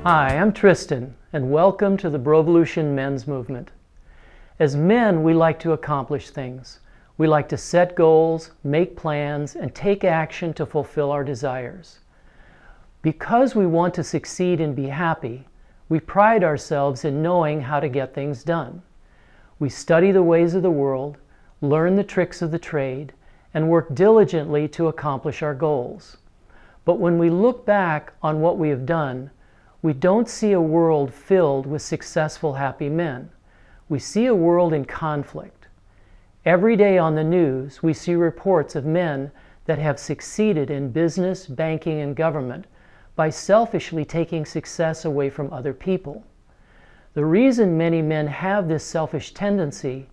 Hi, I'm Tristn, and welcome to the BROvolution Men's Movement. As men, we like to accomplish things. We like to set goals, make plans, and take action to fulfill our desires. Because we want to succeed and be happy, we pride ourselves in knowing how to get things done. We study the ways of the world, learn the tricks of the trade, and work diligently to accomplish our goals. But when we look back on what we have done, we don't see a world filled with successful, happy men. We see a world in conflict. Every day on the news, we see reports of men that have succeeded in business, banking, and government by selfishly taking success away from other people. The reason many men have this selfish tendency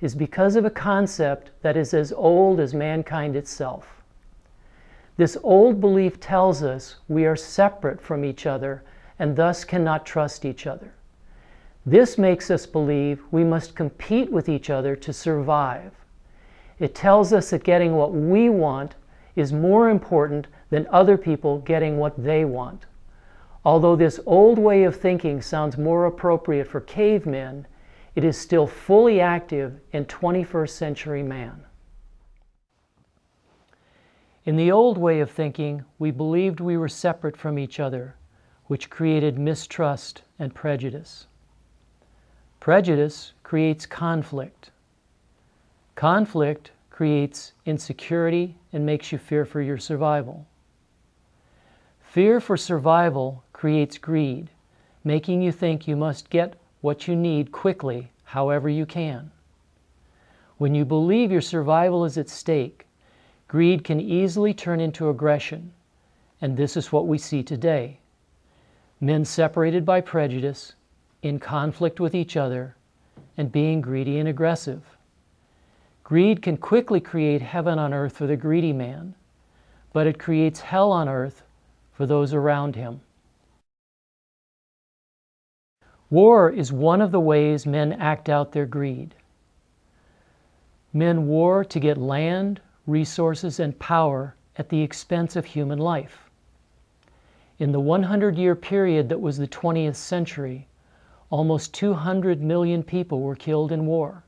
is because of a concept that is as old as mankind itself. This old belief tells us we are separate from each other and thus cannot trust each other. This makes us believe we must compete with each other to survive. It tells us that getting what we want is more important than other people getting what they want. Although this old way of thinking sounds more appropriate for cavemen, it is still fully active in 21st century man. In the old way of thinking, we believed we were separate from each other, which created mistrust and prejudice. Prejudice creates conflict. Conflict creates insecurity and makes you fear for your survival. Fear for survival creates greed, making you think you must get what you need quickly, however you can. When you believe your survival is at stake, greed can easily turn into aggression, and this is what we see today. Men separated by prejudice, in conflict with each other, and being greedy and aggressive. Greed can quickly create heaven on earth for the greedy man, but it creates hell on earth for those around him. War is one of the ways men act out their greed. Men war to get land, resources, and power at the expense of human life. In the 100-year period that was the 20th century, almost 200 million people were killed in war.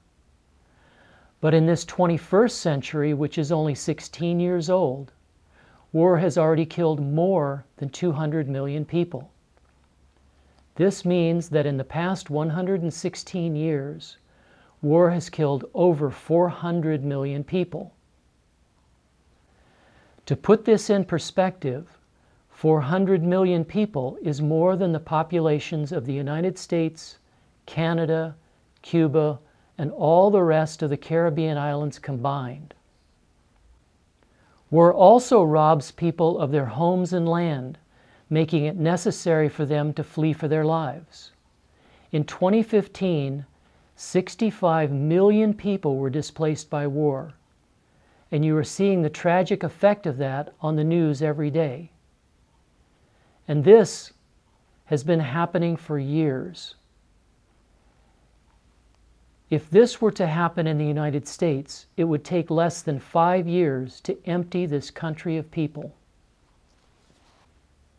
But in this 21st century, which is only 16 years old, war has already killed more than 200 million people. This means that in the past 116 years, war has killed over 400 million people. To put this in perspective, 400 million people is more than the populations of the United States, Canada, Cuba, and all the rest of the Caribbean islands combined. War also robs people of their homes and land, making it necessary for them to flee for their lives. In 2015, 65 million people were displaced by war, and you are seeing the tragic effect of that on the news every day. And this has been happening for years. If this were to happen in the United States, it would take less than 5 years to empty this country of people.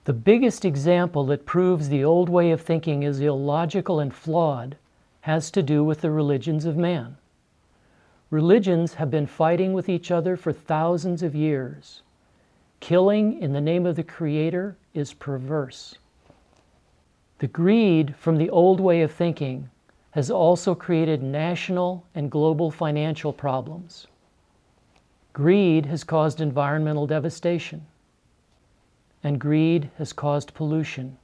The biggest example that proves the old way of thinking is illogical and flawed has to do with the religions of man. Religions have been fighting with each other for thousands of years. Killing in the name of the Creator is perverse. The greed from the old way of thinking has also created national and global financial problems. Greed has caused environmental devastation, and greed has caused pollution.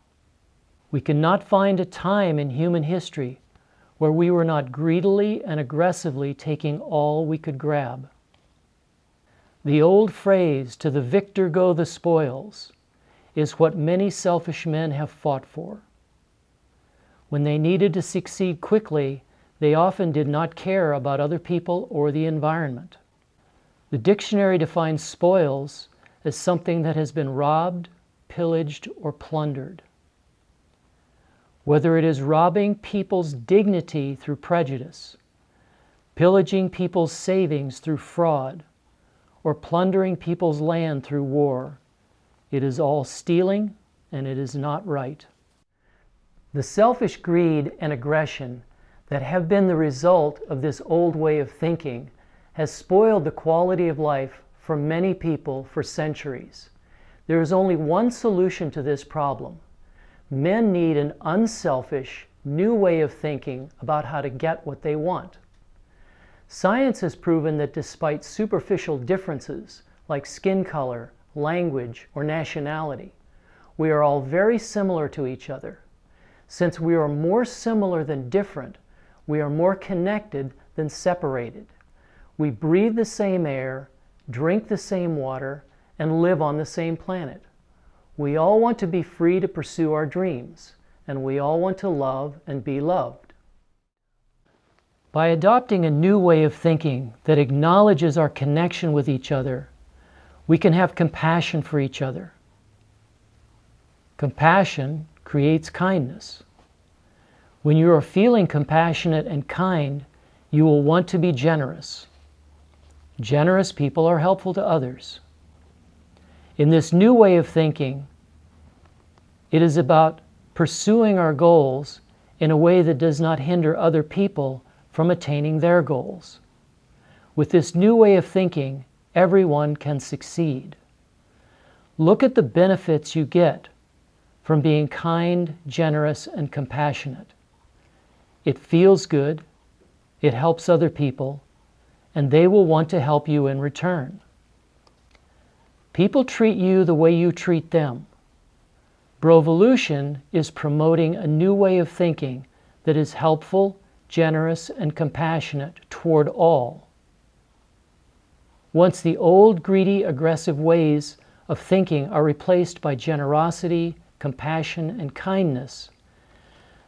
We cannot find a time in human history where we were not greedily and aggressively taking all we could grab. The old phrase, "to the victor go the spoils," is what many selfish men have fought for. When they needed to succeed quickly, they often did not care about other people or the environment. The dictionary defines spoils as something that has been robbed, pillaged, or plundered. Whether it is robbing people's dignity through prejudice, pillaging people's savings through fraud, or plundering people's land through war, it is all stealing, and it is not right. The selfish greed and aggression that have been the result of this old way of thinking has spoiled the quality of life for many people for centuries. There is only one solution to this problem. Men need an unselfish, new way of thinking about how to get what they want. Science has proven that despite superficial differences like skin color, language, or nationality, we are all very similar to each other. Since we are more similar than different, we are more connected than separated. We breathe the same air, drink the same water, and live on the same planet. We all want to be free to pursue our dreams, and we all want to love and be loved. By adopting a new way of thinking that acknowledges our connection with each other, we can have compassion for each other. Compassion creates kindness. When you are feeling compassionate and kind, you will want to be generous. Generous people are helpful to others. In this new way of thinking, it is about pursuing our goals in a way that does not hinder other people from attaining their goals. With this new way of thinking, everyone can succeed. Look at the benefits you get from being kind, generous, and compassionate. It feels good, it helps other people, and they will want to help you in return. People treat you the way you treat them. BROvolution is promoting a new way of thinking that is helpful, generous, and compassionate toward all. Once the old, greedy, aggressive ways of thinking are replaced by generosity, compassion, and kindness,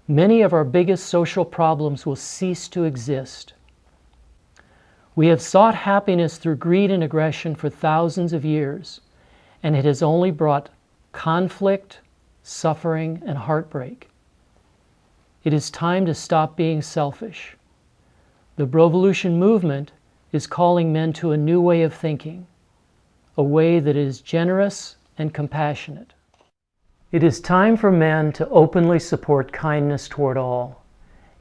many of our biggest social problems will cease to exist. We have sought happiness through greed and aggression for thousands of years, and it has only brought conflict, suffering, and heartbreak. It is time to stop being selfish. The BROvolution movement is calling men to a new way of thinking, a way that is generous and compassionate. It is time for men to openly support kindness toward all.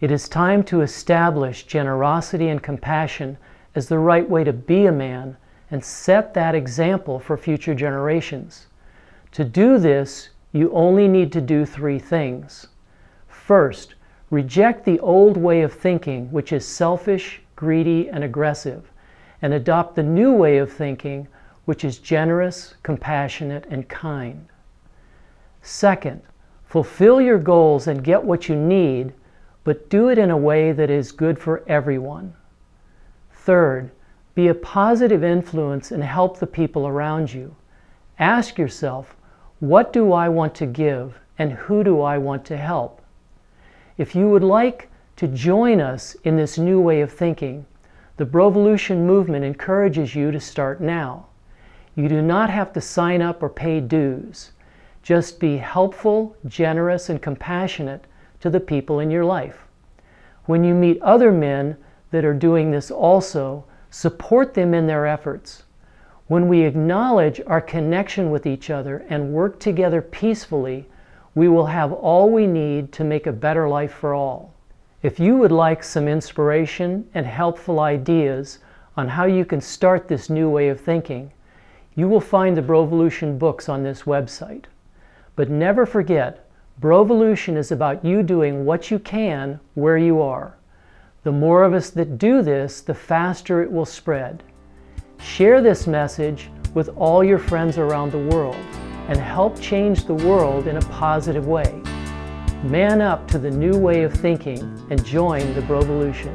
It is time to establish generosity and compassion as the right way to be a man and set that example for future generations. To do this, you only need to do three things. First, reject the old way of thinking, which is selfish, greedy, and aggressive, and adopt the new way of thinking, which is generous, compassionate, and kind. Second, fulfill your goals and get what you need, but do it in a way that is good for everyone. Third, be a positive influence and help the people around you. Ask yourself, what do I want to give and who do I want to help? If you would like to join us in this new way of thinking, the BROvolution movement encourages you to start now. You do not have to sign up or pay dues. Just be helpful, generous, and compassionate to the people in your life. When you meet other men that are doing this also, support them in their efforts. When we acknowledge our connection with each other and work together peacefully, we will have all we need to make a better life for all. If you would like some inspiration and helpful ideas on how you can start this new way of thinking, you will find the BROvolution books on this website. But never forget, BROvolution is about you doing what you can where you are. The more of us that do this, the faster it will spread. Share this message with all your friends around the world and help change the world in a positive way. Man up to the new way of thinking and join the BROvolution.